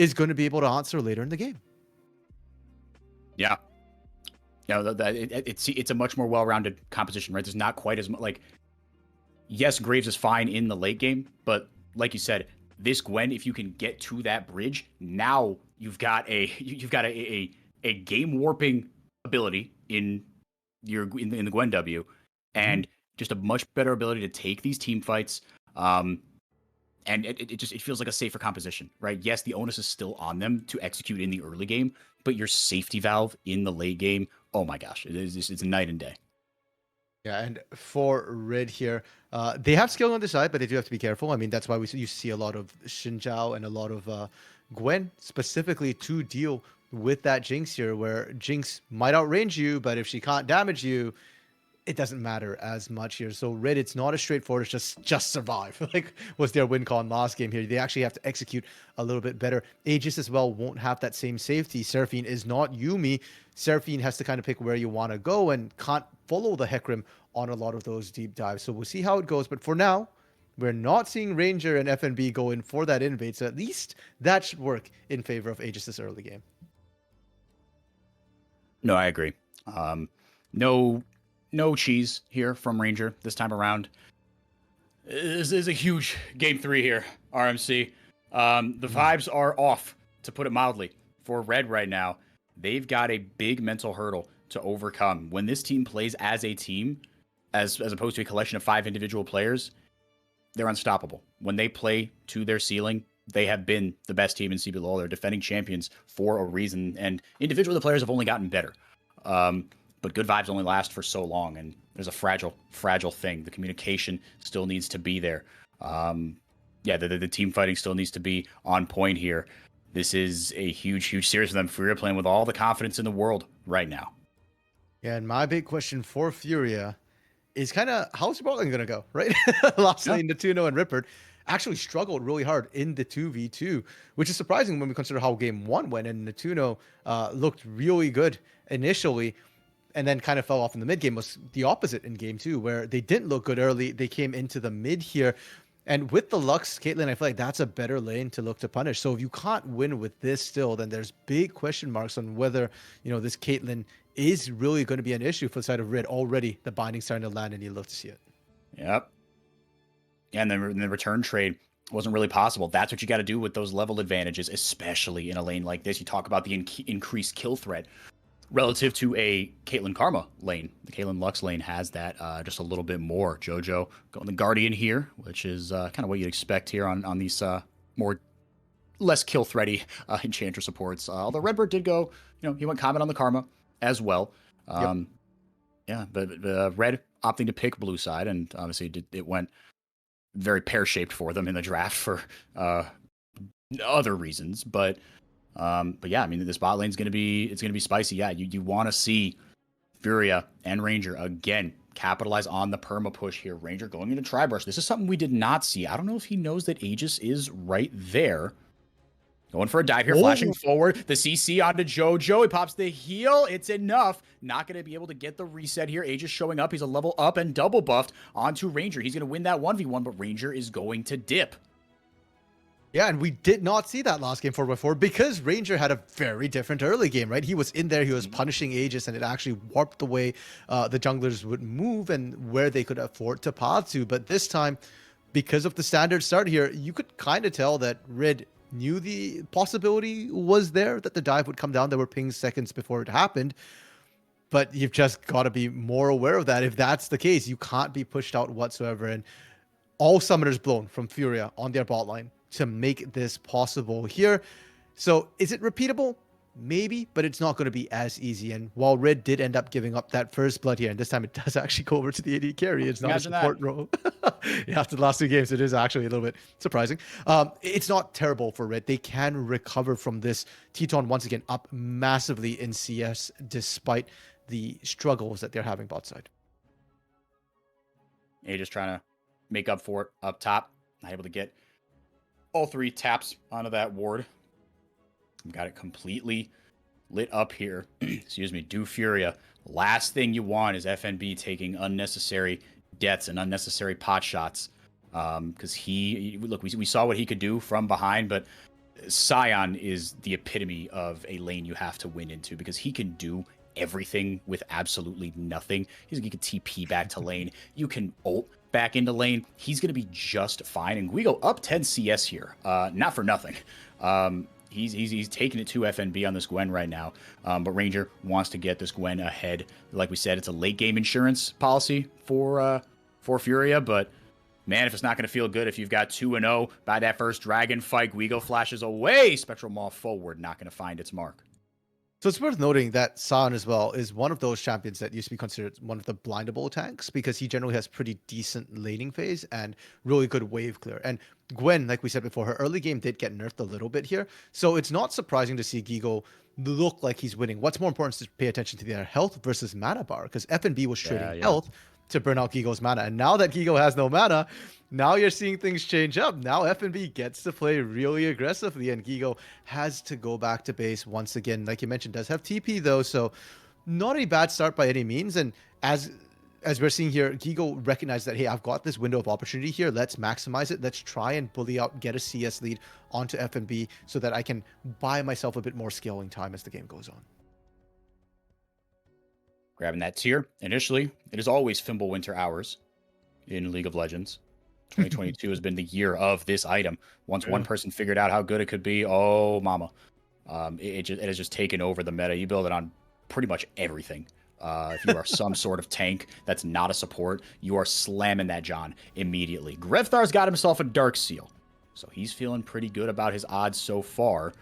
is going to be able to answer later in the game. Yeah. It's a much more well-rounded composition, right? There's not quite as much, like, yes, Graves is fine in the late game, but like you said, this Gwen, if you can get to that bridge, now you've got a game warping ability in the Gwen W, and just a much better ability to take these team fights. And it feels like a safer composition, right? Yes, the onus is still on them to execute in the early game, but your safety valve in the late game, oh my gosh, it's night and day. Yeah, and for Red here, they have skill on the side, but they do have to be careful. I mean, that's why you see a lot of Xinjiao and a lot of Gwen specifically to deal with that Jinx here, where Jinx might outrange you, but if she can't damage you, it doesn't matter as much here. So Red, it's not as straightforward as just survive. Like was their win con last game here. They actually have to execute a little bit better. Aegis as well won't have that same safety. Seraphine is not Yumi. Seraphine has to kind of pick where you want to go and can't follow the Hecarim on a lot of those deep dives. So we'll see how it goes. But for now, we're not seeing Ranger and FNB go in for that invade. So at least that should work in favor of Aegis this early game. No, I agree. No cheese here from Ranger this time around. This is a huge game 3 here, RMC. The vibes are off, to put it mildly, for Red right now. They've got a big mental hurdle to overcome. When this team plays as a team, as opposed to a collection of 5 individual players, they're unstoppable. When they play to their ceiling, they have been the best team in CBLOL. They're defending champions for a reason, and individually the players have only gotten better. But good vibes only last for so long, and there's a fragile thing. The communication still needs to be there. The team fighting still needs to be on point here. This is a huge series for them. Furia playing with all the confidence in the world right now. Yeah, and my big question for Furia is kind of how's the bot lane going to go, right? Last lane, Natuno and Ripper actually struggled really hard in the 2v2, which is surprising when we consider how game 1 went, and Natuno looked really good initially, and then kind of fell off in the mid game. Was the opposite in game 2, where they didn't look good early. They came into the mid here. And with the Lux Caitlyn, I feel like that's a better lane to look to punish. So if you can't win with this still, then there's big question marks on whether, this Caitlyn is really going to be an issue for the side of Red. Already the binding starting to land, and you love to see it. Yep. And then the return trade wasn't really possible. That's what you got to do with those level advantages, especially in a lane like this. You talk about the increased kill threat relative to a Caitlyn Karma lane. The Caitlyn Lux lane has that just a little bit more. JoJo going the Guardian here, which is kind of what you'd expect here on these less kill thready Enchanter supports. Although Redbird did go, he went comment on the Karma as well. Yeah, but Red opting to pick blue side, and obviously it went very pear-shaped for them in the draft for other reasons, but yeah, I mean, this bot lane's gonna be spicy. Yeah, you want to see Furia and Ranger again capitalize on the perma push here. Ranger going into Tribrush. This is something we did not see. I don't know if he knows that Aegis is right there. Going for a dive here, flashing forward. The CC onto JoJo. He pops the heal. It's enough. Not going to be able to get the reset here. Aegis showing up. He's a level up and double buffed onto Ranger. He's going to win that 1v1, but Ranger is going to dip. Yeah, and we did not see that last game 4x4 because Ranger had a very different early game, right? He was in there, he was punishing Aegis, and it actually warped the way the junglers would move and where they could afford to path to. But this time, because of the standard start here, you could kind of tell that Red knew the possibility was there, that the dive would come down. There were pings seconds before it happened. But you've just got to be more aware of that. If that's the case, you can't be pushed out whatsoever. And all summoners blown from Furia on their bot line to make this possible here. So is it repeatable? Maybe, but it's not going to be as easy. And while Red did end up giving up that first blood here, and this time it does actually go over to the AD carry. It's not a support role. Yeah, after the last 2 games, it is actually a little bit surprising. It's not terrible for Red. They can recover from this. Teton once again up massively in CS despite the struggles that they're having bot side. You're just trying to make up for it up top. Not able to get all 3 taps onto that ward. Got it completely lit up here. Excuse me. Do Furia. Last thing you want is FNB taking unnecessary deaths and unnecessary pot shots. Because we saw what he could do from behind, but Sion is the epitome of a lane you have to win into because he can do everything with absolutely nothing. He can TP back to lane. You can ult back into lane. He's going to be just fine. And Guigo up 10 CS here. Not for nothing. He's taking it to FNB on this Gwen right now. But Ranger wants to get this Gwen ahead. Like we said, it's a late game insurance policy for Furia, but man, if it's not going to feel good if you've got 2-0 by that first dragon fight, Guigo flashes away. Spectral Maw forward, not going to find its mark. So it's worth noting that Sion as well is one of those champions that used to be considered one of the blindable tanks because he generally has pretty decent laning phase and really good wave clear. And Gwen, like we said before, her early game did get nerfed a little bit here. So it's not surprising to see Gigo look like he's winning. What's more important is to pay attention to their health versus mana bar because FNB was trading health to burn out Gigo's mana. And now that Gigo has no mana, now you're seeing things change up. Now FNB gets to play really aggressively, and Gigo has to go back to base once again. Like you mentioned, does have TP though, so not a bad start by any means. And as we're seeing here, Gigo recognized that, hey, I've got this window of opportunity here. Let's maximize it. Let's try and bully out, get a CS lead onto FNB so that I can buy myself a bit more scaling time as the game goes on. Grabbing that tier. Initially, it is always Fimbulwinter hours in League of Legends. 2022 has been the year of this item. Once one person figured out how good it could be, oh mama. It has just taken over the meta. You build it on pretty much everything. If you are some sort of tank that's not a support, you are slamming that John immediately. Grevthar's got himself a Dark Seal, so he's feeling pretty good about his odds so far.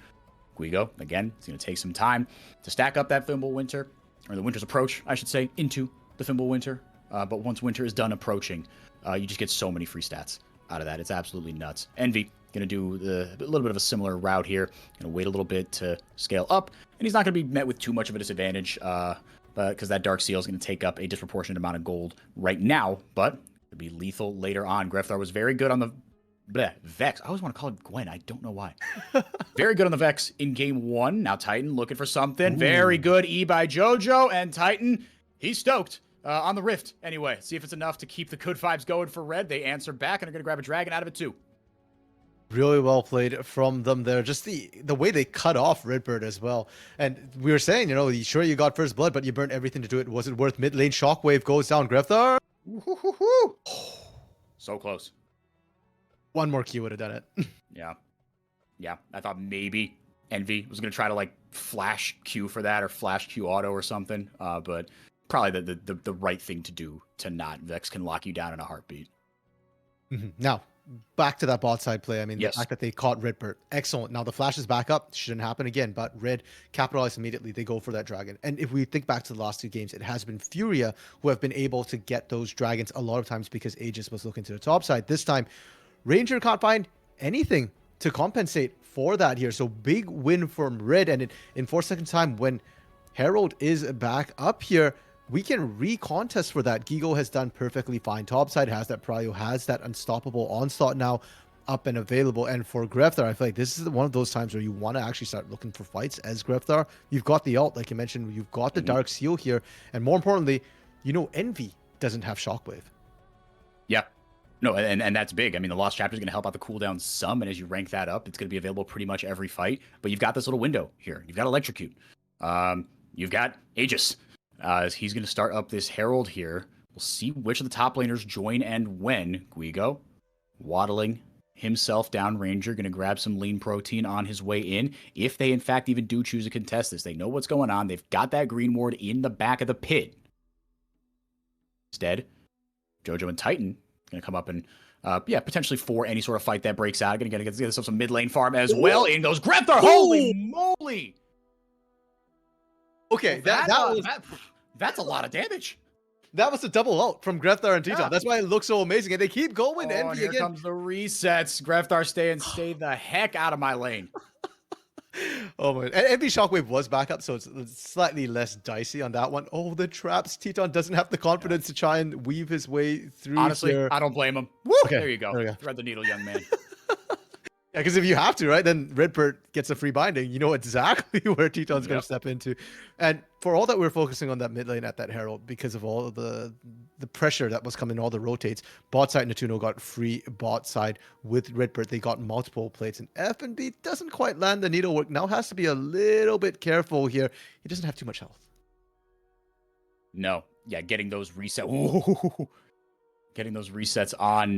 Guigo, again, it's going to take some time to stack up that Fimbulwinter, or the Winter's Approach, I should say, into the Fimbulwinter. But once Winter is done approaching, you just get so many free stats out of that. It's absolutely nuts. Envy going to do a little bit of a similar route here. Going to wait a little bit to scale up, and he's not going to be met with too much of a disadvantage because that Dark Seal is going to take up a disproportionate amount of gold right now, but it'll be lethal later on. Grefthar was very good on the Vex. I always want to call it Gwen. I don't know why. Very good on the Vex in game one. Now Titan looking for something. Ooh. Very good E by Jojo, and Titan, he's stoked. On the Rift, anyway. See if it's enough to keep the good vibes going for Red. They answer back and are going to grab a dragon out of it too. Really well played from them there. Just the way they cut off Redbird as well. And we were saying, you know, sure you got first blood, but you burned everything to do it. Was it worth mid lane? Shockwave goes down. Grefthar. So close. One more Q would have done it. Yeah. I thought maybe Envy was going to try to like flash Q for that or flash Q auto or something. But probably the right thing to do to not. Vex can lock you down in a heartbeat. Now, back to that bot side play. I mean, yes. The fact that they caught Redbird. Excellent. Now the flash is back up. Shouldn't happen again, but Red capitalized immediately. They go for that dragon. And if we think back to the last two games, it has been Furia who have been able to get those dragons a lot of times because Aegis was looking to the top side. This time, Ranger can't find anything to compensate for that here. So big win from Red. And in 4 seconds time, when Herald is back up here, we can re-contest for that. Gigo has done perfectly fine. Topside has that prio, has that unstoppable onslaught now up and available. And for Grefthar, I feel like this is one of those times where you want to actually start looking for fights as Grefthar. You've got the ult, like you mentioned. You've got the Dark Seal here. And more importantly, you know Envy doesn't have Shockwave. Yeah. No, and that's big. I mean, the Lost Chapter is going to help out the cooldown some. And as you rank that up, it's going to be available pretty much every fight. But you've got this little window here. You've got Electrocute. You've got Aegis. He's going to start up this Herald here. We'll see which of the top laners join and when. Guigo waddling himself down Ranger, going to grab some lean protein on his way in. If they, in fact, even do choose to contest this, they know what's going on. They've got that green ward in the back of the pit. Instead, Jojo and Titan going to come up and, potentially for any sort of fight that breaks out. Going to get themselves some mid lane farm as well. In goes Grefthar. Holy moly! Okay, that's a lot of damage. That was a double ult from Grefthar and Teton. Yeah. That's why it looks so amazing. And they keep going. And here comes the resets. Grefthar stay the heck out of my lane. Oh my! And Envy Shockwave was back up, so it's slightly less dicey on that one. Oh, the traps. Teton doesn't have the confidence to try and weave his way through. Honestly, here. I don't blame him. Woo! Okay, There you go. Thread the needle, young man. Yeah, because if you have to, right, then Redbird gets a free binding. You know exactly where Teton's going to step into. And for all that we're focusing on that mid lane at that Herald, because of all of the pressure that was coming, all the rotates, bot side Natuno got free bot side with Redbird. They got multiple plates, and F&B doesn't quite land the needlework. Now has to be a little bit careful here. He doesn't have too much health. No. Yeah, getting those resets. Getting those resets on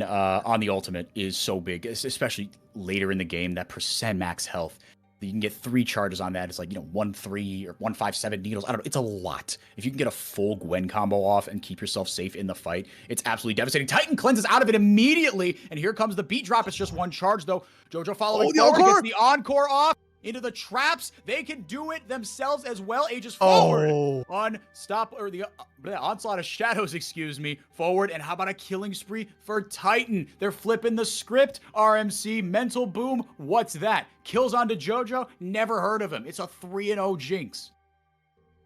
the ultimate is so big, especially later in the game. That percent max health, you can get 3 charges on that. It's like 1-3 or 1-5-7 needles. I don't know. It's a lot. If you can get a full Gwen combo off and keep yourself safe in the fight, it's absolutely devastating. Titan cleanses out of it immediately, and here comes the beat drop. It's just 1 charge though. Jojo following forward, gets the encore off. Into the traps. They can do it themselves as well. Aegis forward. The onslaught of shadows, excuse me, forward. And how about a killing spree for Titan? They're flipping the script. RMC, mental boom. What's that? Kills onto Jojo. Never heard of him. It's a 3-0 Jinx.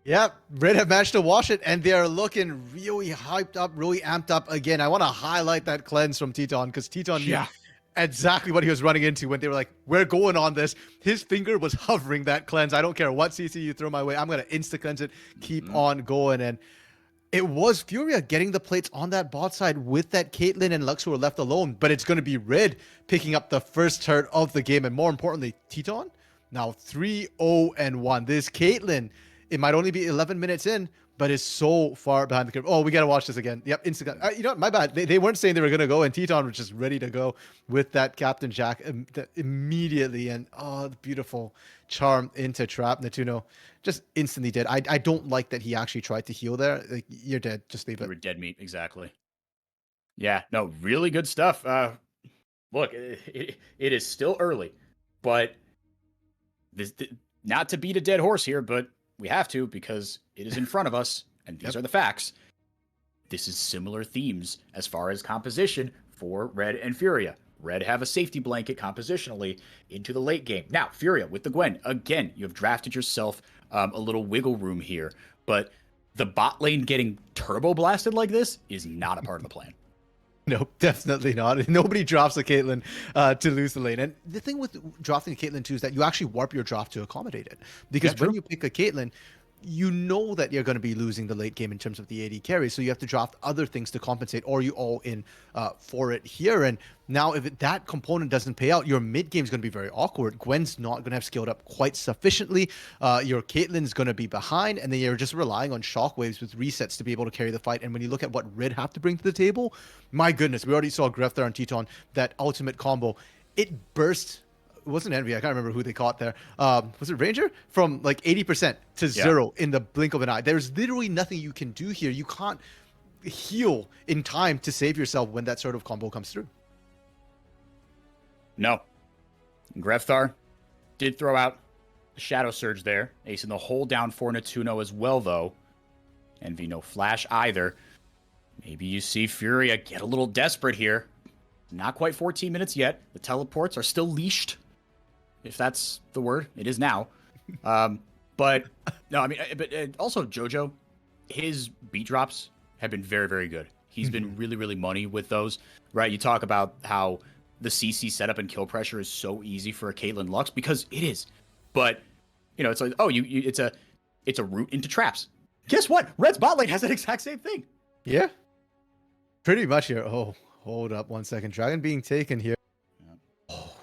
Yep, Red have managed to wash it, and they are looking really hyped up, really amped up again. I want to highlight that cleanse from Teton, because Teton knew exactly what he was running into when they were like, we're going on this. His finger was hovering that cleanse. I don't care what CC you throw my way. I'm going to insta-cleanse it, keep on going. And it was Furia getting the plates on that bot side with that Caitlyn and Lux who were left alone. But it's going to be Red picking up the first turn of the game. And more importantly, Teton, now 3-0-1. This Caitlyn, it might only be 11 minutes in, but is so far behind the curve. Oh, we got to watch this again. Yep, instant. You know what? My bad. They weren't saying they were going to go, and Teton was just ready to go with that Captain Jack immediately. And oh, the beautiful charm into trap. Natuno just instantly dead. I don't like that he actually tried to heal there. Like, you're dead. Just leave it. You were dead meat. Exactly. Yeah, no, really good stuff. Look, it is still early, but this not to beat a dead horse here, but we have to because it is in front of us, and these are the facts. This is similar themes as far as composition for Red and Furia. Red have a safety blanket compositionally into the late game. Now, Furia with the Gwen. Again, you have drafted yourself a little wiggle room here, but the bot lane getting turbo blasted like this is not a part of the plan. No, definitely not. Nobody drops a Caitlyn to lose the lane. And the thing with drafting a Caitlyn too is that you actually warp your draft to accommodate it. Because when you pick a Caitlyn, you know that you're going to be losing the late game in terms of the AD carry. So you have to draft other things to compensate, or you all in for it here. And now if that component doesn't pay out, your mid game is going to be very awkward. Gwen's not going to have scaled up quite sufficiently. Your Caitlyn's going to be behind, and then you're just relying on shockwaves with resets to be able to carry the fight. And when you look at what Red have to bring to the table, my goodness, we already saw Gref there on Teton, that ultimate combo. It burst. It wasn't Envy. I can't remember who they caught there. Was it Ranger? From like 80% to 0 in the blink of an eye. There's literally nothing you can do here. You can't heal in time to save yourself when that sort of combo comes through. No. Grefthar did throw out the Shadow Surge there, acing the whole down for Natuno as well, though. Envy no flash either. Maybe you see Furia get a little desperate here. Not quite 14 minutes yet. The teleports are still leashed. If that's the word, it is now. But no, I mean, but also Jojo, his beat drops have been very, very good. He's been really, really money with those, right? You talk about how the CC setup and kill pressure is so easy for a Caitlyn Lux, because it is. But it's like, oh, it's a route into traps. Guess what? Red's bot lane has that exact same thing. Yeah, pretty much here. Oh, hold up 1 second. Dragon being taken here.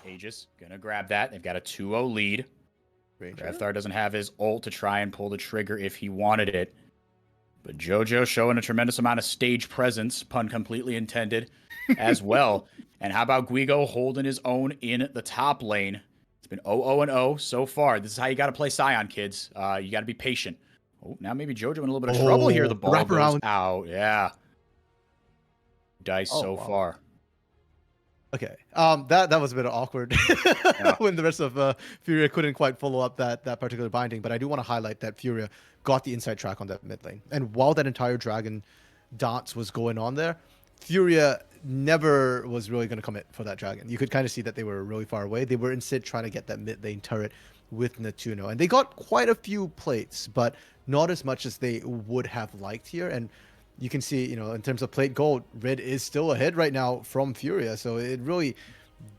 Aegis gonna grab that. They've got a 2-0 lead. Grefthar doesn't have his ult to try and pull the trigger if he wanted it. But Jojo showing a tremendous amount of stage presence, pun completely intended, as well. And how about Guigo holding his own in the top lane? It's been 0-0-0 so far. This is how you got to play Scion, kids. You got to be patient. Oh, now maybe Jojo in a little bit of trouble here. The ball goes out. Yeah. Dice so far. Okay, that was a bit awkward when the rest of Furia couldn't quite follow up that particular binding. But I do want to highlight that Furia got the inside track on that mid lane, and while that entire dragon dance was going on there, Furia never was really going to commit for that dragon. You could kind of see that they were really far away. They were instead trying to get that mid lane turret with Natuno, and they got quite a few plates, but not as much as they would have liked here. And you can see, in terms of plate gold, Red is still ahead right now from Furia. So it really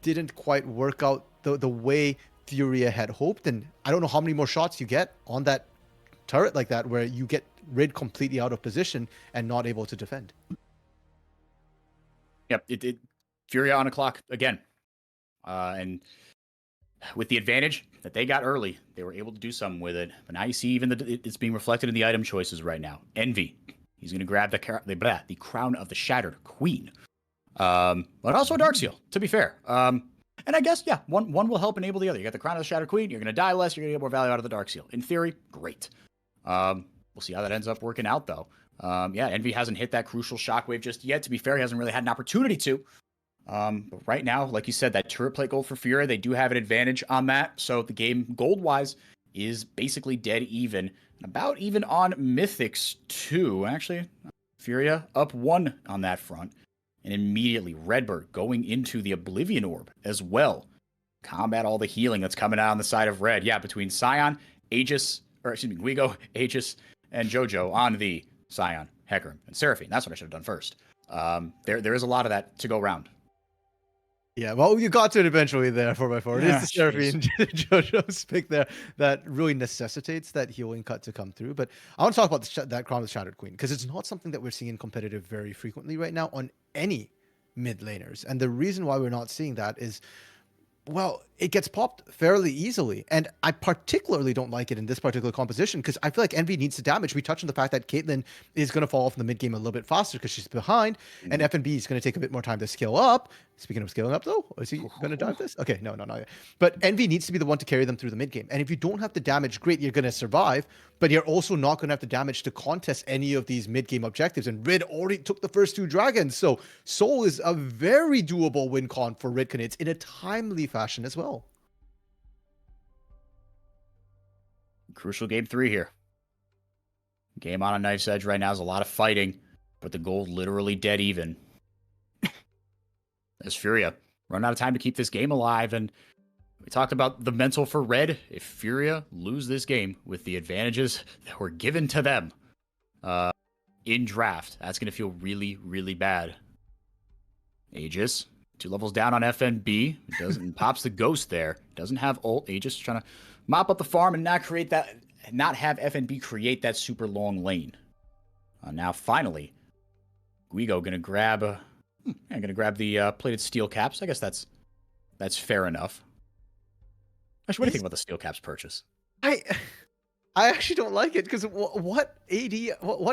didn't quite work out the way Furia had hoped. And I don't know how many more shots you get on that turret like that, where you get Rid completely out of position and not able to defend. Yep, Furia on a clock again. And with the advantage that they got early, they were able to do something with it. But now you see even it's being reflected in the item choices right now. Envy, he's going to grab the crown of the Shattered Queen, but also a Dark Seal. To be fair, and I guess one will help enable the other. You got the crown of the Shattered Queen. You're going to die less. You're going to get more value out of the Dark Seal. In theory, great. We'll see how that ends up working out though. Envy hasn't hit that crucial shockwave just yet. To be fair, he hasn't really had an opportunity to. But right now, like you said, that turret plate gold for Furia, they do have an advantage on that. So the game gold-wise is basically dead even. About even on Mythics too. Actually, Furia up 1 on that front. And immediately Redbird going into the Oblivion Orb as well. Combat all the healing that's coming out on the side of Red. Yeah, between Sion, Guigo, Aegis, and Jojo on the Sion, Hecarim, and Seraphine. That's what I should have done first. There is a lot of that to go around. Yeah, well, you got to it eventually there, 4x4. It is the Seraphine Jojo's pick there that really necessitates that healing cut to come through. But I want to talk about that Crown of the Shattered Queen, because it's not something that we're seeing in competitive very frequently right now on any mid laners. And the reason why we're not seeing that is, well, it gets popped fairly easily. And I particularly don't like it in this particular composition because I feel like Envy needs to damage. We touched on the fact that Caitlyn is going to fall off in the mid game a little bit faster because she's behind, and FNB is going to take a bit more time to scale up. Speaking of scaling up, though, is he going to dive this? Okay, no, not yet. But Envy needs to be the one to carry them through the mid game. And if you don't have the damage, great, you're going to survive, but you're also not going to have the damage to contest any of these mid game objectives. And Rid already took the first 2 dragons, so Soul is a very doable win con for Rid Canids in a timely fashion as well. Crucial game 3 here. Game on a knife's edge right now is a lot of fighting, but the gold literally dead even. As Furia run out of time to keep this game alive, and we talked about the mental for Red. If Furia lose this game with the advantages that were given to them in draft, that's going to feel really, really bad. Aegis, 2 levels down on FNB. Pops the ghost there. Doesn't have ult. Aegis trying to mop up the farm and not have FNB create that super long lane. Now finally, Guigo gonna grab the plated steel caps. I guess that's fair enough. Actually, what do you think about the steel caps purchase? I actually don't like it because what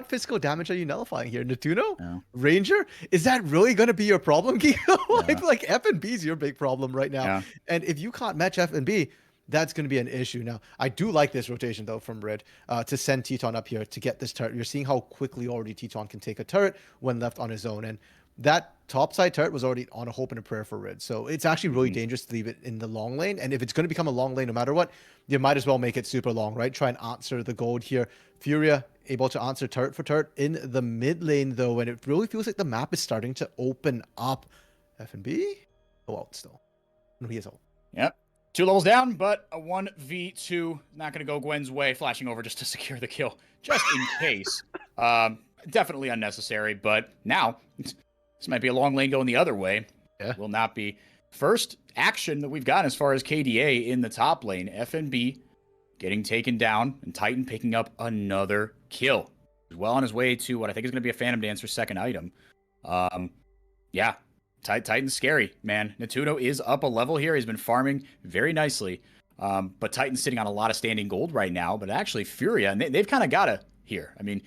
physical damage are you nullifying here? Natuno? No. Ranger? Is that really going to be your problem, Guigo? I feel like FNB is your big problem right now. Yeah. And if you can't match FNB, that's going to be an issue. Now, I do like this rotation, though, from Red to send Teton up here to get this turret. You're seeing how quickly already Teton can take a turret when left on his own. And that topside turret was already on a hope and a prayer for Red. So it's actually really dangerous to leave it in the long lane. And if it's going to become a long lane no matter what, you might as well make it super long, right? Try and answer the gold here. Furia able to answer turret for turret in the mid lane, though, and it really feels like the map is starting to open up. FNB? Oh, out still. No, he is out. Yep. 2 levels down, but a 1v2. Not going to go Gwen's way, flashing over just to secure the kill, just in case. Definitely unnecessary, but now this might be a long lane going the other way. Yeah. Will not be. First action that we've gotten as far as KDA in the top lane. FNB getting taken down, and Titan picking up another kill. He's well on his way to what I think is going to be a Phantom Dancer's second item. Yeah. Titan's scary, man. Natuno is up a level here. He's been farming very nicely. But Titan's sitting on a lot of standing gold right now. But actually, Furia, and they've kind of got to here. I mean,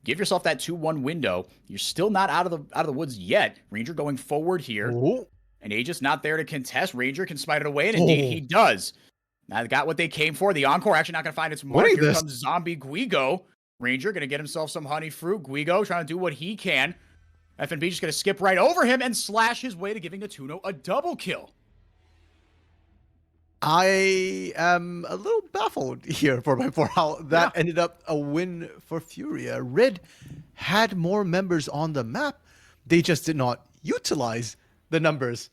give yourself that 2-1 window. You're still not out of the woods yet. Ranger going forward here. Ooh. And Aegis not there to contest. Ranger can smite it away, and indeed he does. Now they got what they came for. The Encore actually not going to find its mark. Here comes Zombie Guigo. Ranger going to get himself some honey fruit. Guigo trying to do what he can. FNB just going to skip right over him and slash his way to giving Natuno a double kill. I am a little baffled here for how that ended up a win for Furia. Red had more members on the map. They just did not utilize the numbers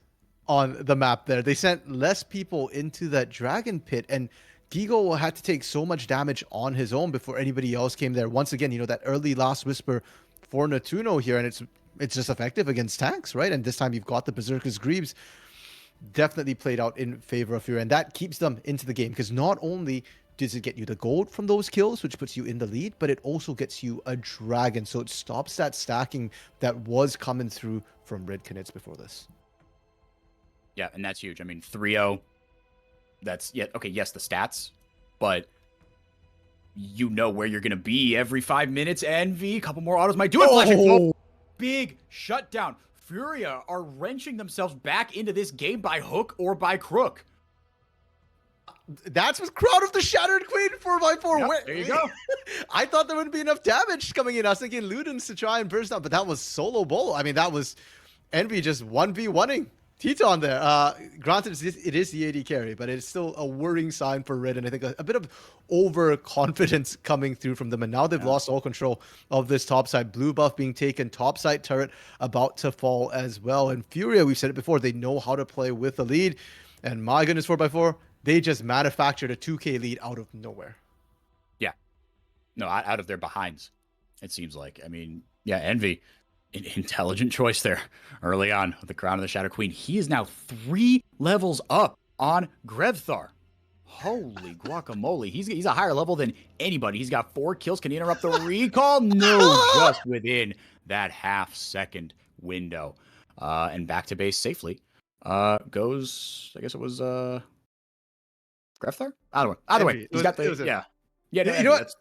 on the map there. They sent less people into that dragon pit, and Guigo had to take so much damage on his own before anybody else came there. Once again, that early last whisper for Natuno here, and it's just effective against tanks, right? And this time you've got the Berserker's Greaves. definitely played out in favor of Furia, and that keeps them into the game because not only does it get you the gold from those kills, which puts you in the lead, but it also gets you a dragon, so it stops that stacking that was coming through from Red Canids before this. Yeah, and that's huge. I mean, 3-0, that's, yeah, okay, yes, the stats, but you know where you're going to be every 5 minutes. Envy, a couple more autos might do it. Flashing. Big shutdown. Furia are wrenching themselves back into this game by hook or by crook. That's what Crown of the Shattered Queen 4x4. Yep, there you go. I thought there wouldn't be enough damage coming in. I was thinking Ludens to try and burst out, but that was solo bolo. I mean, that was Envy just 1v1ing Teton there. Granted, it is the AD carry, but it's still a worrying sign for Red, and I think a bit of overconfidence coming through from them. And now they've lost all control of this top side. Blue buff being taken, top side turret about to fall as well. And Furia, we've said it before, they know how to play with the lead. And my goodness, 4x4, they just manufactured a 2K lead out of nowhere. Yeah. No, out of their behinds, it seems like. I mean, yeah, Envy, an intelligent choice there early on with the Crown of the Shadow Queen. He is now 3 levels up on Grevthar. Holy guacamole. He's a higher level than anybody. He's got 4 kills. Can he interrupt the recall? No, just within that half-second window. And back to base safely. Goes, I guess it was Grevthar? Either way, he's got the, yeah. Yeah, you know what?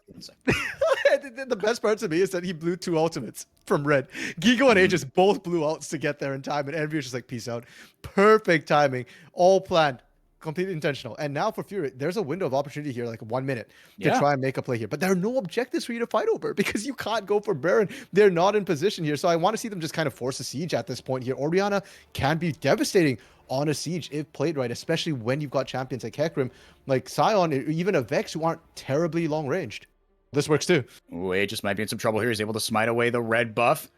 The best part to me is that he blew 2 ultimates from Red. Gigo and Aegis both blew outs to get there in time, and Envy was just like, peace out. Perfect timing, all planned, completely intentional. And now for Fury, there's a window of opportunity here, like 1 minute, to try and make a play here. But there are no objectives for you to fight over because you can't go for Baron. They're not in position here. So I want to see them just kind of force a siege at this point here. Orianna can be devastating on a siege if played right, especially when you've got champions like Hecarim, like Sion, or even a Vex who aren't terribly long ranged. This works too. Aegis might be in some trouble here. He's able to smite away the red buff.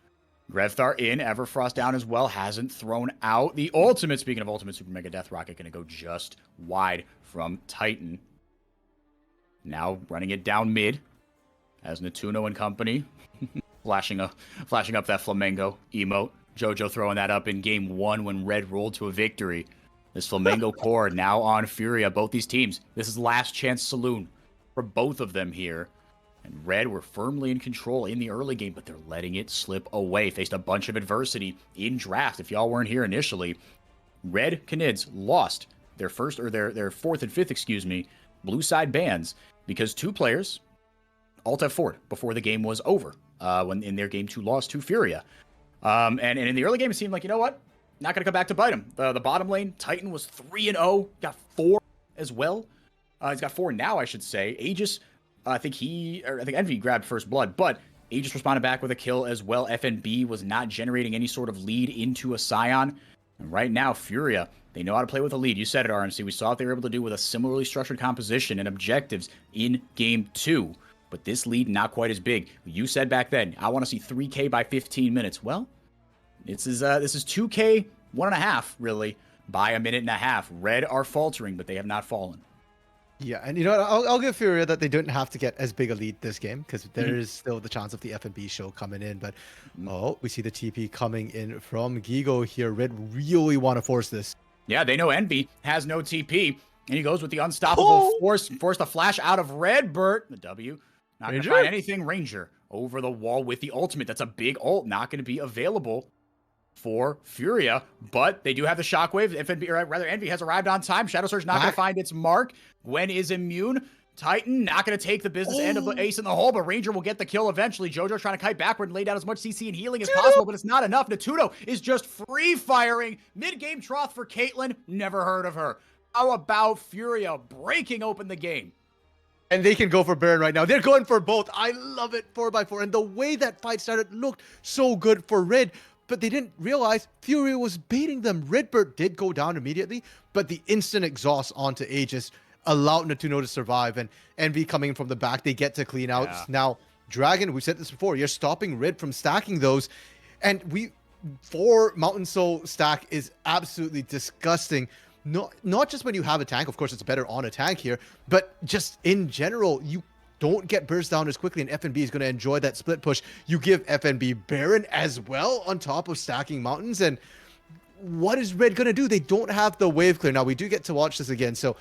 Grevthar in, Everfrost down as well. Hasn't thrown out the ultimate. Speaking of ultimate, Super Mega Death Rocket going to go just wide from Titan. Now running it down mid as Natuno and company flashing up that Flamengo emote. Jojo throwing that up in game 1 when Red rolled to a victory. This Flamengo core now on Furia. Both these teams. This is last chance saloon for both of them here. And Red were firmly in control in the early game, but they're letting it slip away. Faced a bunch of adversity in draft. If y'all weren't here initially, Red Canids lost their fourth and fifth, blue side bans because 2 players alt F4'd before the game was over. When in their game 2 loss to Furia. And in the early game, it seemed like, you know what? Not going to come back to bite him. The bottom lane, Titan was 3-0, got 4 as well. He's got 4 now, I should say. Aegis, I think Envy grabbed first blood, but Aegis responded back with a kill as well. FNB was not generating any sort of lead into a Scion. And right now, Furia, they know how to play with a lead. You said it, RNC. We saw what they were able to do with a similarly structured composition and objectives in game 2. But this lead, not quite as big. You said back then, I want to see 3K by 15 minutes. Well, this is 2K, 1.5, really, by a minute and a half. Red are faltering, but they have not fallen. Yeah, and you know what? I'll give Furia that they didn't have to get as big a lead this game because there is still the chance of the FNB show coming in. But, we see the TP coming in from Gigo here. Red really want to force this. Yeah, they know Envy has no TP, and he goes with the unstoppable force the flash out of Red. Burt, the W. Not going to find anything. Ranger over the wall with the ultimate. That's a big ult. Not going to be available for Furia, but they do have the shockwave. Envy has arrived on time. Shadow Surge not going to find its mark. Gwen is immune. Titan not going to take the business end of the ace in the hole, but Ranger will get the kill eventually. Jojo trying to kite backward and lay down as much CC and healing as possible, but it's not enough. Natuno is just free firing. Mid-game trough for Caitlyn. Never heard of her. How about Furia breaking open the game? And they can go for Baron right now. They're going for both. I love it, 4x4. And the way that fight started looked so good for Red, but they didn't realize Furia was baiting them. Redbird did go down immediately, but the instant exhaust onto Aegis allowed Natuno to survive. And Envy coming from the back, they get to clean out. Yeah. Now, Dragon, we said this before, you're stopping Red from stacking those. And 4 Mountain Soul stack is absolutely disgusting. Not just when you have a tank, of course it's better on a tank here, but just in general, you don't get burst down as quickly, and FNB is going to enjoy that split push. You give FNB Baron as well on top of stacking mountains, and what is Red going to do? They don't have the wave clear. Now, we do get to watch this again. So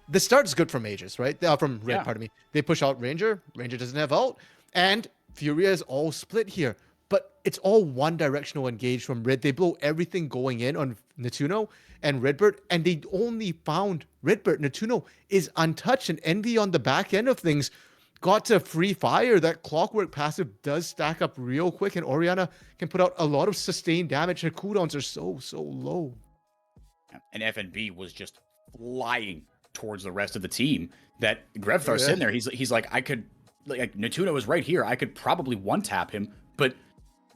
the start's good from Aegis, right? From Red, pardon me. They push out Ranger. Ranger doesn't have ult. And Furia is all split here. But it's all one directional engage from Red. They blow everything going in on Natuno and Redbird, and they only found Redbird. Natuno is untouched, and Envy on the back end of things got to free fire. That Clockwork passive does stack up real quick, and Orianna can put out a lot of sustained damage. Her cooldowns are so low. And FNB was just flying towards the rest of the team. That Grevthar's sitting there. He's like, I could, like Natuno is right here. I could probably one tap him, but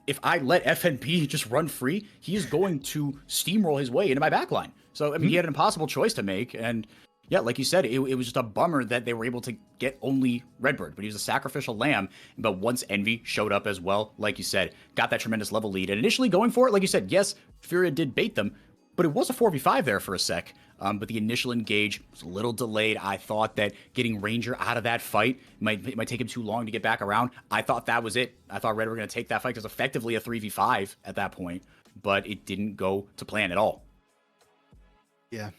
if I let FNB just run free, he's going to steamroll his way into my backline. So, I mean, he had an impossible choice to make. And yeah, like you said, it was just a bummer that they were able to get only Redbird, but he was a sacrificial lamb. But once Envy showed up as well, like you said, got that tremendous level lead. And initially going for it, like you said, yes, Furia did bait them, but it was a 4v5 there for a sec. But the initial engage was a little delayed. I thought that getting Ranger out of that fight might take him too long to get back around. I thought that was it. I thought Red were going to take that fight because effectively a 3v5 at that point, but it didn't go to plan at all. Yeah,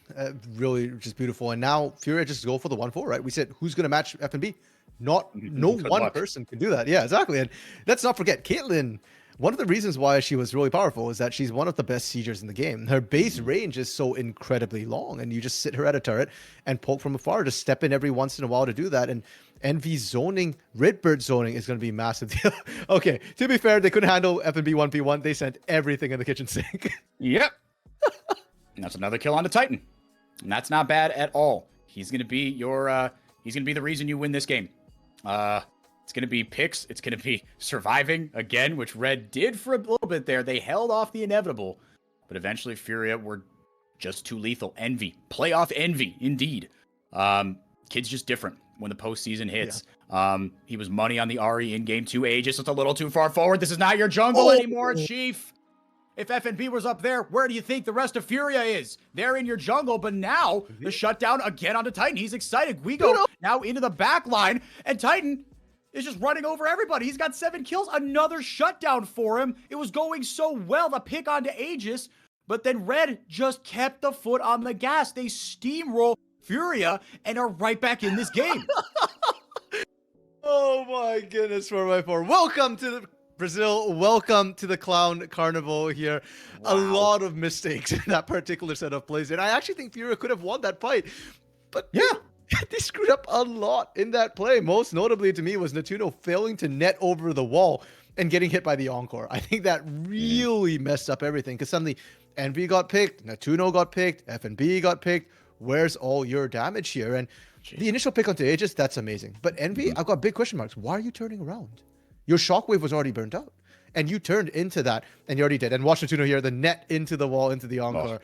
really just beautiful. And now Furia just go for the 1-4, right? We said, who's going to match FNB? No one person can do that. Yeah, exactly. And let's not forget, Caitlyn, one of the reasons why she was really powerful is that she's one of the best siegers in the game. Her base range is so incredibly long, and you just sit her at a turret and poke from afar, just step in every once in a while to do that. And Envy zoning, Redbird zoning is going to be massive. Okay, to be fair, they couldn't handle FNB 1v1. They sent everything in the kitchen sink. Yep. And that's another kill on the Titan. And that's not bad at all. He's going to be your, he's going to be the reason you win this game. It's going to be picks. It's going to be surviving again, which Red did for a little bit there. They held off the inevitable, but eventually Furia were just too lethal. Envy, playoff envy, indeed. Kid's just different when the postseason hits. Yeah. He was money on the Ahri in game 2. Aegis, it's a little too far forward. This is not your jungle anymore, Chief. If FNB was up there, where do you think the rest of Furia is? They're in your jungle, but now the shutdown again onto Titan. He's excited. We go now into the back line, and Titan is just running over everybody. He's got 7 kills. Another shutdown for him. It was going so well, the pick onto Aegis, but then Red just kept the foot on the gas. They steamroll Furia and are right back in this game. Oh my goodness, 4x4. Welcome to the Brazil. Welcome to the Clown Carnival here. Wow. A lot of mistakes in that particular set of plays. And I actually think Furia could have won that fight. But yeah, they screwed up a lot in that play. Most notably to me was Natuno failing to net over the wall and getting hit by the Encore. I think that really messed up everything because suddenly Envy got picked, Natuno got picked, FNB got picked. Where's all your damage here? And the initial pick onto Aegis, that's amazing. But Envy, I've got big question marks. Why are you turning around? Your shockwave was already burnt out. And you turned into that, and you already did. And watch Natuno here, the net into the wall, into the Encore.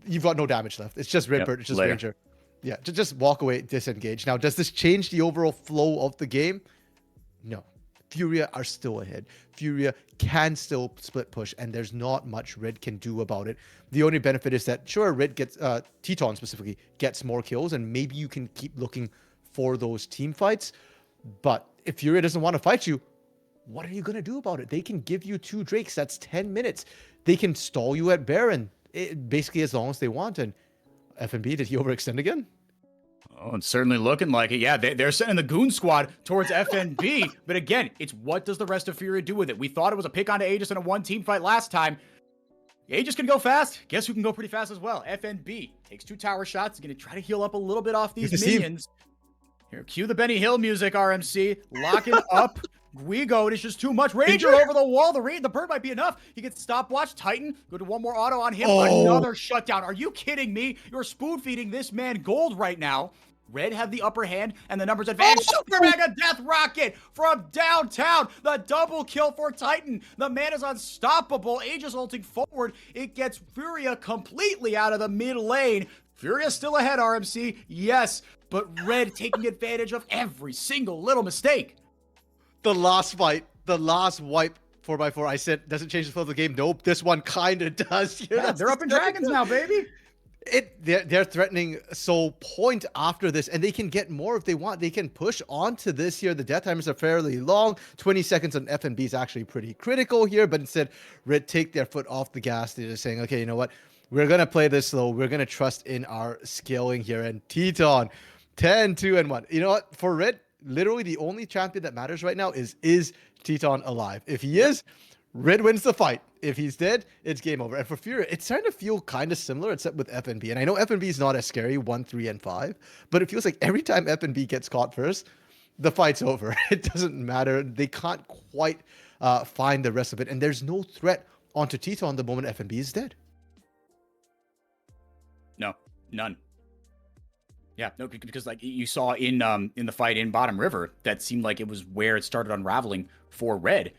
You've got no damage left. It's just Redbird, it's just Ranger. Yeah, just walk away, disengage. Now, does this change the overall flow of the game? No. Furia are still ahead. Furia can still split push, and there's not much Red can do about it. The only benefit is that, sure, Red gets, Teton specifically, gets more kills, and maybe you can keep looking for those team fights. But if Furia doesn't want to fight you, what are you going to do about it? They can give you 2 Drakes. That's 10 minutes. They can stall you at Baron, basically as long as they want. And FNB, did he overextend again? Oh, it's certainly looking like it. Yeah, they're sending the goon squad towards FNB. But again, it's what does the rest of Furia do with it? We thought it was a pick onto Aegis in a 1-team fight last time. Aegis can go fast. Guess who can go pretty fast as well? FNB takes 2 tower shots. He's going to try to heal up a little bit off these minions. Here, cue the Benny Hill music, RMC. Locking up Guigo. It is just too much. Ranger over the wall. The bird might be enough. He gets stopwatch. Titan. Go to 1 more auto on him. Another shutdown. Are you kidding me? You're spoon feeding this man gold right now. Red have the upper hand, and the numbers advance. Super Mega Death Rocket from downtown. The double kill for Titan. The man is unstoppable. Aegis ulting forward. It gets Furia completely out of the mid lane. Furia still ahead, RMC. Yes, but Red taking advantage of every single little mistake. The last fight, the last wipe 4x4, I said, doesn't change the flow of the game. Nope, this one kind of does. Yeah, they're up in dragons now, baby. They're threatening, so point after this, and they can get more if they want. They can push on to this here. The death timers are fairly long. 20 seconds on FNB is actually pretty critical here, but instead, Red take their foot off the gas. They're just saying, okay, you know what? we're gonna play this slow. We're gonna trust in our scaling here. And Teton, 10, 2, and 1. You know what? For Red, literally the only champion that matters right now is Teton alive. If he is, Red wins the fight. If he's dead, it's game over. And for Furia, it's starting to feel kind of similar, except with FNB. And I know FNB is not as scary, 1, 3, and 5, but it feels like every time FNB gets caught first, the fight's over. It doesn't matter. They can't quite find the rest of it. And there's no threat onto Teton the moment FNB is dead. No, none. Yeah, no, because like you saw in the fight in Bottom River, that seemed like it was where it started unraveling for Red.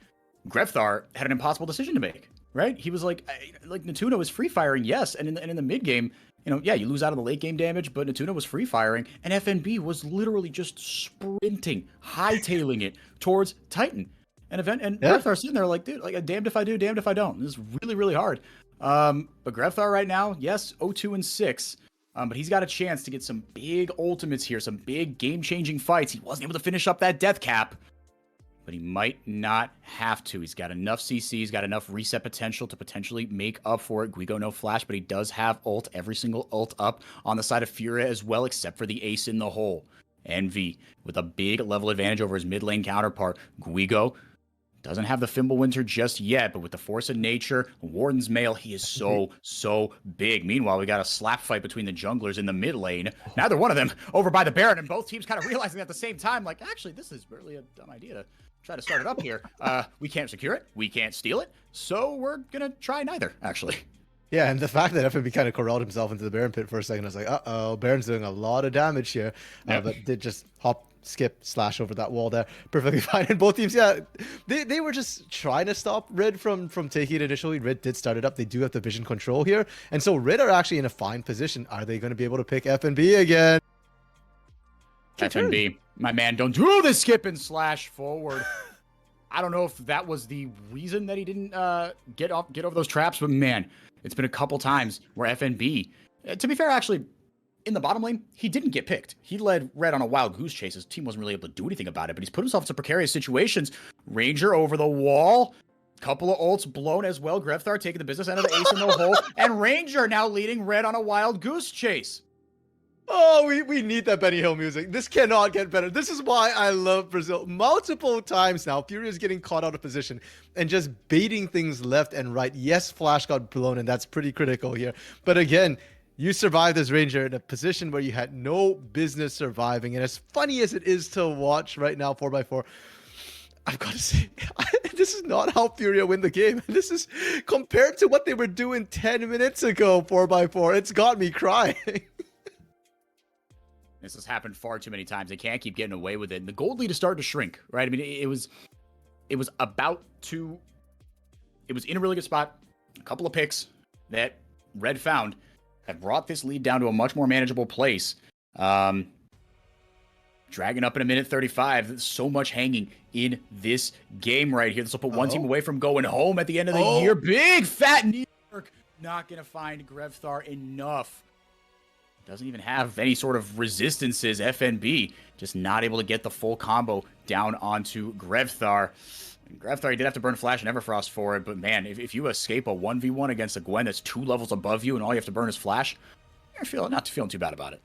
Grevthar had an impossible decision to make, right? He was like Natuna was free firing, yes, and in the mid game, yeah, you lose out on the late game damage, but Natuna was free firing, and FNB was literally just sprinting, hightailing it towards Titan. And Grevthar sitting there like, dude, like damned if I do, damned if I don't. This is really, really hard. But Grevthar right now, yes, 0-2 and 6. But he's got a chance to get some big ultimates here, some big game-changing fights. He wasn't able to finish up that death cap, but he might not have to. He's got enough CC, he's got enough reset potential to potentially make up for it. Guigo no flash, but he does have ult, every single ult up on the side of Furia as well, except for the ace in the hole. Envy with a big level advantage over his mid lane counterpart. Guigo doesn't have the Fimbulwinter just yet, but with the Force of Nature, Warden's Mail, he is so big. Meanwhile, we got a slap fight between the junglers in the mid lane. Neither one of them over by the Baron, and both teams kind of realizing at the same time, like, actually, this is really a dumb idea to try to start it up here. We can't secure it, we can't steal it, so we're gonna try neither, actually. Yeah, and the fact that FNB kind of corralled himself into the Baron pit for a second, I was like, uh-oh, Baron's doing a lot of damage here. But did just skip, slash over that wall there. Perfectly fine. And both teams, yeah, they were just trying to stop Red from taking it initially. Red did start it up. They do have the vision control here. And so Red are actually in a fine position. Are they going to be able to pick FNB again? FNB, my man, don't do the skip and slash forward. I don't know if that was the reason that he didn't get over those traps, but man, it's been a couple times where FNB, to be fair, actually, in the bottom lane, he didn't get picked. He led Red on a wild goose chase. His team wasn't really able to do anything about it, but he's put himself in some precarious situations. Ranger over the wall. Couple of ults blown as well. Grevthar taking the business end of the ace in the hole. And Ranger now leading Red on a wild goose chase. Oh, we need that Benny Hill music. This cannot get better. This is why I love Brazil. Multiple times now, Furia is getting caught out of position and just baiting things left and right. Yes, Flash got blown, and that's pretty critical here. But again, you survived as Ranger in a position where you had no business surviving. And as funny as it is to watch right now, 4x4, I've got to say, this is not how Furia win the game. This is compared to what they were doing 10 minutes ago, 4x4. It's got me crying. This has happened far too many times. They can't keep getting away with it. And the gold lead is starting to shrink, right? I mean, it was about to... It was in a really good spot. A couple of picks that Red found have brought this lead down to a much more manageable place. Dragging up in a minute 35. So much hanging in this game right here. This will put one team away from going home at the end of the year. Big fat knee work. Not going to find Grevthar enough. Doesn't even have any sort of resistances. FNB just not able to get the full combo down onto Grevthar. And Grevthar, he did have to burn Flash and Everfrost for it, but man, if you escape a 1v1 against a Gwen that's 2 levels above you and all you have to burn is Flash, you're not feeling too bad about it.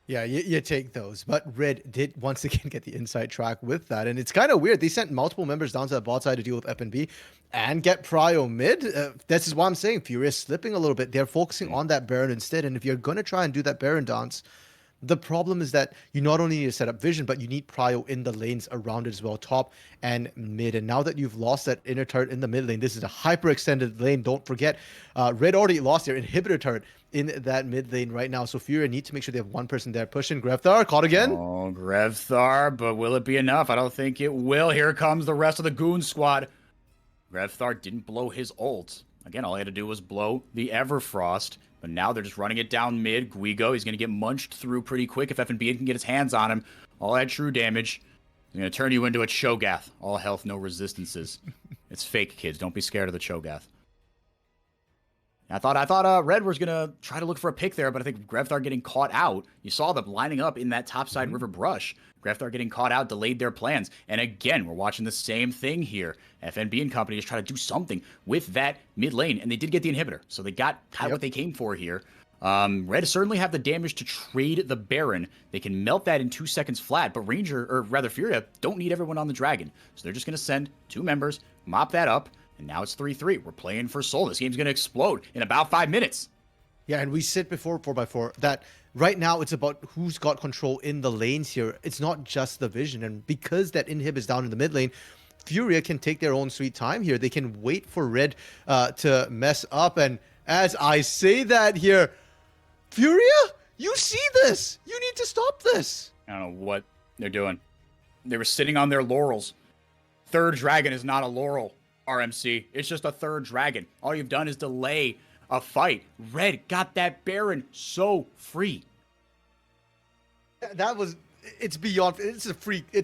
Yeah, you take those. But Red did once again get the inside track with that. And it's kind of weird. They sent multiple members down to the bot side to deal with FNB and get Prio mid. This is why I'm saying Furia is slipping a little bit. They're focusing on that Baron instead. And if you're going to try and do that Baron dance, the problem is that you not only need to set up vision, but you need Prio in the lanes around it as well, top and mid. And now that you've lost that inner turret in the mid lane, this is a hyper-extended lane. Don't forget, Red already lost their inhibitor turret in that mid lane right now. So Furia need to make sure they have one person there pushing. Grevthar caught again. Oh, Grevthar, but will it be enough? I don't think it will. Here comes the rest of the Goon Squad. Grevthar didn't blow his ult. Again, all he had to do was blow the Everfrost. But now they're just running it down mid. Guigo, he's going to get munched through pretty quick if FNB can get his hands on him. All that true damage. He's going to turn you into a Cho'Gath. All health, no resistances. It's fake, kids. Don't be scared of the Cho'Gath. I thought Red was gonna try to look for a pick there, but I think Grevthar getting caught out. You saw them lining up in that topside river brush. Grevthar getting caught out delayed their plans. And again, we're watching the same thing here. FNB and company is trying to do something with that mid lane, and they did get the inhibitor, so they got kind of what they came for here. Red certainly have the damage to trade the Baron. They can melt that in 2 seconds flat, but Ranger, or rather Furia, don't need everyone on the Dragon. So they're just going to send 2 members, mop that up, and now it's 3-3. We're playing for Soul. This game's going to explode in about 5 minutes. Yeah, and we said before 4x4 that right now it's about who's got control in the lanes here. It's not just the vision, and because that inhib is down in the mid lane, Furia can take their own sweet time here. They can wait for Red to mess up, and as I say that here, Furia, you see this. You need to stop this. I don't know what they're doing. They were sitting on their laurels. Third dragon is not a laurel, RMC. It's just a third dragon. All you've done is delay a fight. Red got that Baron so free. That was... It's beyond... It's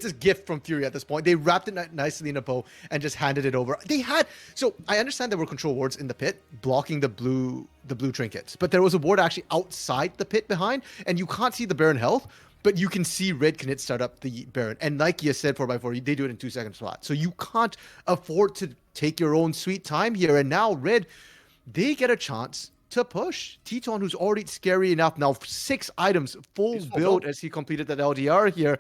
a gift from Fury at this point. They wrapped it nicely in a bow and just handed it over. They had... So, I understand there were control wards in the pit blocking the blue trinkets. But there was a ward actually outside the pit behind. And you can't see the Baron health. But you can see Red Canids start up the Baron. And like you said, 4x4, they do it in 2 seconds flat. So you can't afford to take your own sweet time here. And now Red, they get a chance to push. Teton, who's already scary enough now, 6 items, full build as he completed that LDR here.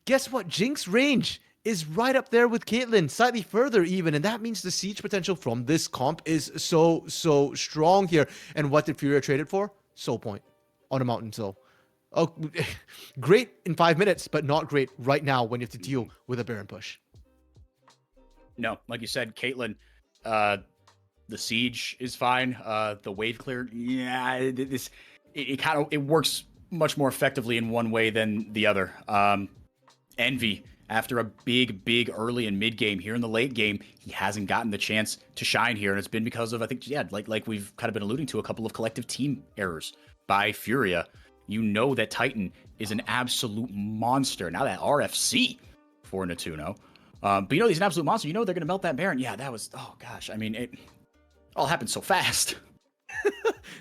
Guess what? Jinx range is right up there with Caitlyn, slightly further even, and that means the siege potential from this comp is so strong here. And what did Furia trade it for? Soul Point on a mountain soul. Oh, great in 5 minutes, but not great right now when you have to deal with a Baron push. No, like you said, Caitlyn, the siege is fine. The wave clear, yeah, it works much more effectively in one way than the other. Envy, after a big early and mid game, here in the late game, he hasn't gotten the chance to shine here, and it's been because of, I think, yeah, like we've kind of been alluding to, a couple of collective team errors by Furia. You know that Titan is an absolute monster. Now that RFC for Natuno. But you know he's an absolute monster. You know they're going to melt that Baron. Yeah, that was, oh gosh. I mean, it all happened so fast.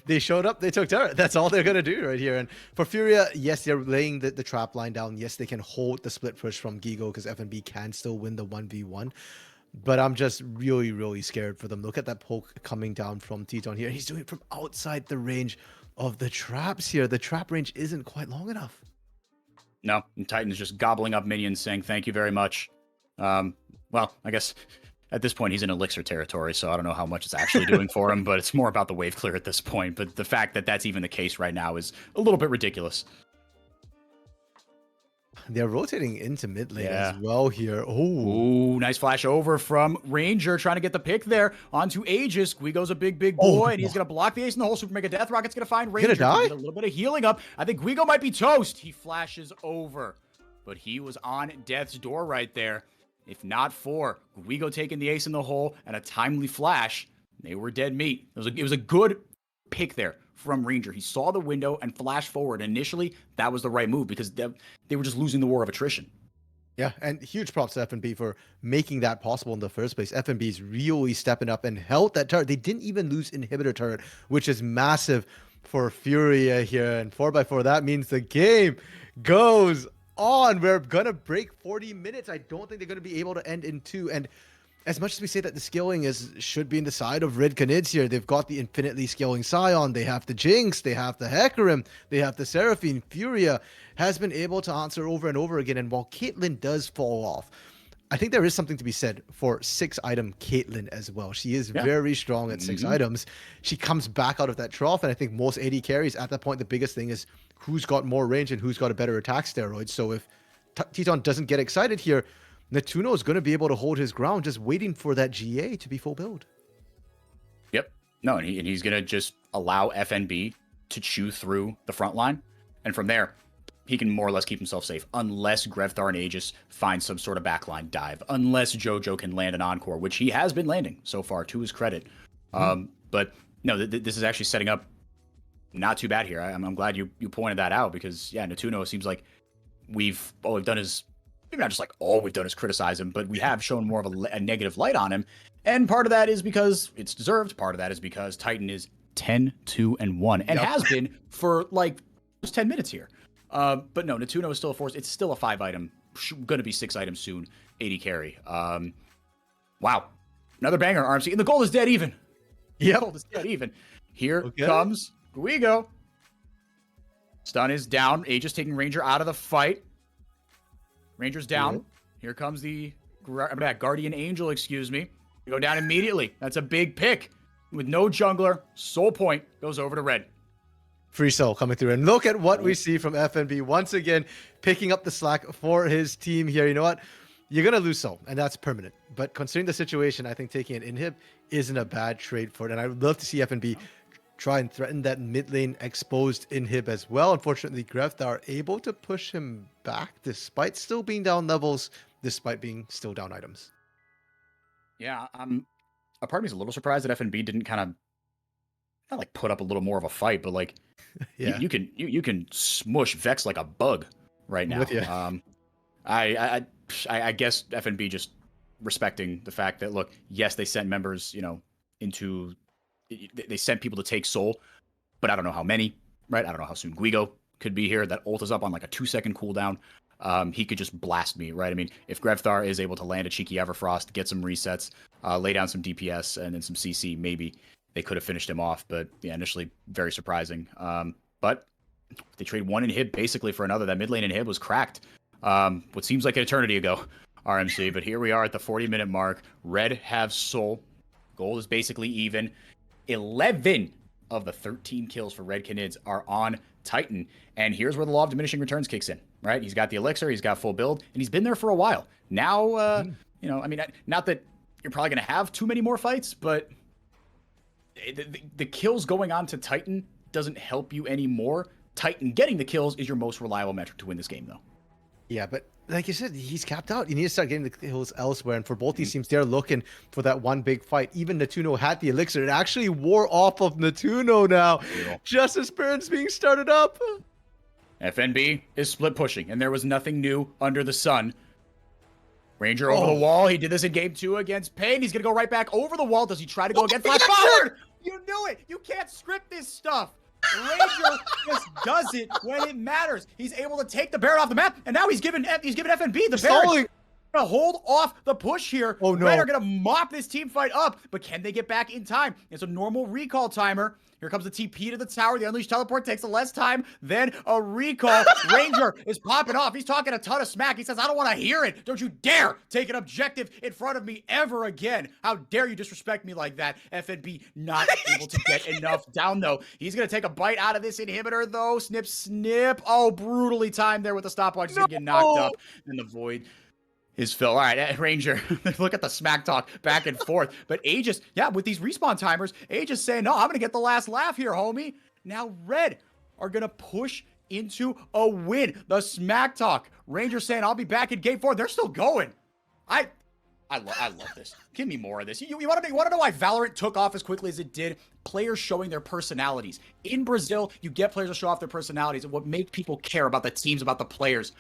They showed up, they took turret. That's all they're going to do right here. And for Furia, yes, they're laying the trap line down. Yes, they can hold the split push from Gigo because FNB can still win the 1v1. But I'm just really scared for them. Look at that poke coming down from Teton here. He's doing it from outside the range of the traps here. The trap range isn't quite long enough. No, and Titan's just gobbling up minions saying thank you very much. Well, I guess at this point he's in Elixir territory, so I don't know how much it's actually doing for him, but it's more about the wave clear at this point. But the fact that that's even the case right now is a little bit ridiculous. They're rotating into mid lane as well here. Oh, nice flash over from Ranger, trying to get the pick there onto Aegis. Guigo's a big boy, and he's going to block the ace in the hole. Super Mega Death Rocket's going to find Ranger. Gonna die? Get a little bit of healing up. I think Guigo might be toast. He flashes over, but he was on death's door right there. If not for Guigo taking the ace in the hole and a timely flash, they were dead meat. It was a good pick there from Ranger. He saw the window and flashed forward. Initially, that was the right move because they were just losing the war of attrition. Yeah, and huge props to FNB for making that possible in the first place. FNB is really stepping up and held that turret. They didn't even lose inhibitor turret, which is massive for Furia here. And 4x4, that means the game goes on. We're going to break 40 minutes. I don't think they're going to be able to end in 2. And as much as we say that the scaling should be in the side of Red Canids here, they've got the infinitely scaling Scion, they have the Jinx, they have the Hecarim, they have the Seraphine. Furia has been able to answer over and over again, and while Caitlyn does fall off, I think there is something to be said for 6-item Caitlyn as well. She is very strong at 6 items. She comes back out of that trough, and I think most AD carries at that point, the biggest thing is who's got more range and who's got a better attack steroid. So if Teton doesn't get excited here, Natuno is going to be able to hold his ground, just waiting for that GA to be full build. Yep. No, and he's going to just allow FNB to chew through the front line. And from there, he can more or less keep himself safe, unless Grevthar and Aegis find some sort of backline dive, unless JoJo can land an encore, which he has been landing so far, to his credit. But no, this is actually setting up not too bad here. I'm glad you pointed that out because, yeah, Natuno seems like all we've done is, maybe not just like all we've done is criticize him, but we have shown more of a negative light on him. And part of that is because it's deserved. Part of that is because Titan is 10-2-1 and has been for like just 10 minutes here. But no, Natuno is still a force. It's still a 5-item, going to be 6 items soon, 80 carry. Wow. Another banger, RMC. And the gold is dead even. Yep. The gold is dead even. Here comes Guigo. Stun is down. Aegis taking Ranger out of the fight. Ranger's down. Yep. Here comes the Guardian Angel, excuse me. Go down immediately. That's a big pick. With no jungler, soul point goes over to red. Free Soul coming through. And look at what we see from FNB. Once again, picking up the slack for his team here. You know what? You're going to lose Soul, and that's permanent. But considering the situation, I think taking an inhib isn't a bad trade for it. And I would love to see FNB try and threaten that mid lane exposed inhib as well. Unfortunately, Grefth are able to push him back despite still being down levels, despite being still down items. Yeah, a part of me is a little surprised that FNB didn't kind of not like put up a little more of a fight, but like yeah, you can smush Vex like a bug right now. With you. I guess FNB just respecting the fact that look, yes, they sent members, into they sent people to take Soul, but I don't know how many, right? I don't know how soon Guigo could be here. That ult is up on like a 2-second cooldown. He could just blast me, right? I mean, if Grefthar is able to land a cheeky Everfrost, get some resets, lay down some DPS, and then some CC, maybe they could have finished him off. But yeah, initially very surprising. But they trade one inhib basically for another. That mid lane inhib was cracked. What seems like an eternity ago, RMC. But here we are at the 40-minute mark. Red have Soul. Gold is basically even. 11 of the 13 kills for Red Canids are on Titan. And here's where the law of diminishing returns kicks in, right? He's got the elixir, he's got full build, and he's been there for a while. Now, I mean, not that you're probably going to have too many more fights, but the kills going on to Titan doesn't help you anymore. Titan getting the kills is your most reliable metric to win this game, though. Yeah, but like you said, he's capped out. You need to start getting the kills elsewhere. And for both these teams, they're looking for that one big fight. Even Natuno had the elixir. It actually wore off of Natuno now. Just as Spirit's being started up. FNB is split pushing, and there was nothing new under the sun. Ranger over the wall. He did this in game 2 against Pain. He's going to go right back over the wall. Does he try to go again? Fly forward! You knew it! You can't script this stuff! Ranger just does it when it matters. He's able to take the Baron off the map, and now he's given FNB the Baron. Gonna hold off the push here. Oh no! Red are gonna mop this team fight up, but can they get back in time? It's a normal recall timer. Here comes the TP to the tower. The Unleashed Teleport takes less time than a recall. Ranger is popping off. He's talking a ton of smack. He says, I don't want to hear it. Don't you dare take an objective in front of me ever again. How dare you disrespect me like that? FNB not able to get enough down, though. He's going to take a bite out of this inhibitor, though. Snip, snip. Oh, brutally timed there with the stopwatch. He's going to get knocked up in the void. His fill. All right, Ranger, look at the smack talk back and forth. But Aegis, yeah, with these respawn timers, Aegis saying, no, I'm going to get the last laugh here, homie. Now Red are going to push into a win. The smack talk. Ranger saying, I'll be back in game 4. They're still going. I love this. Give me more of this. You want to know why Valorant took off as quickly as it did? Players showing their personalities. In Brazil, you get players to show off their personalities and what makes people care about the teams, about the players.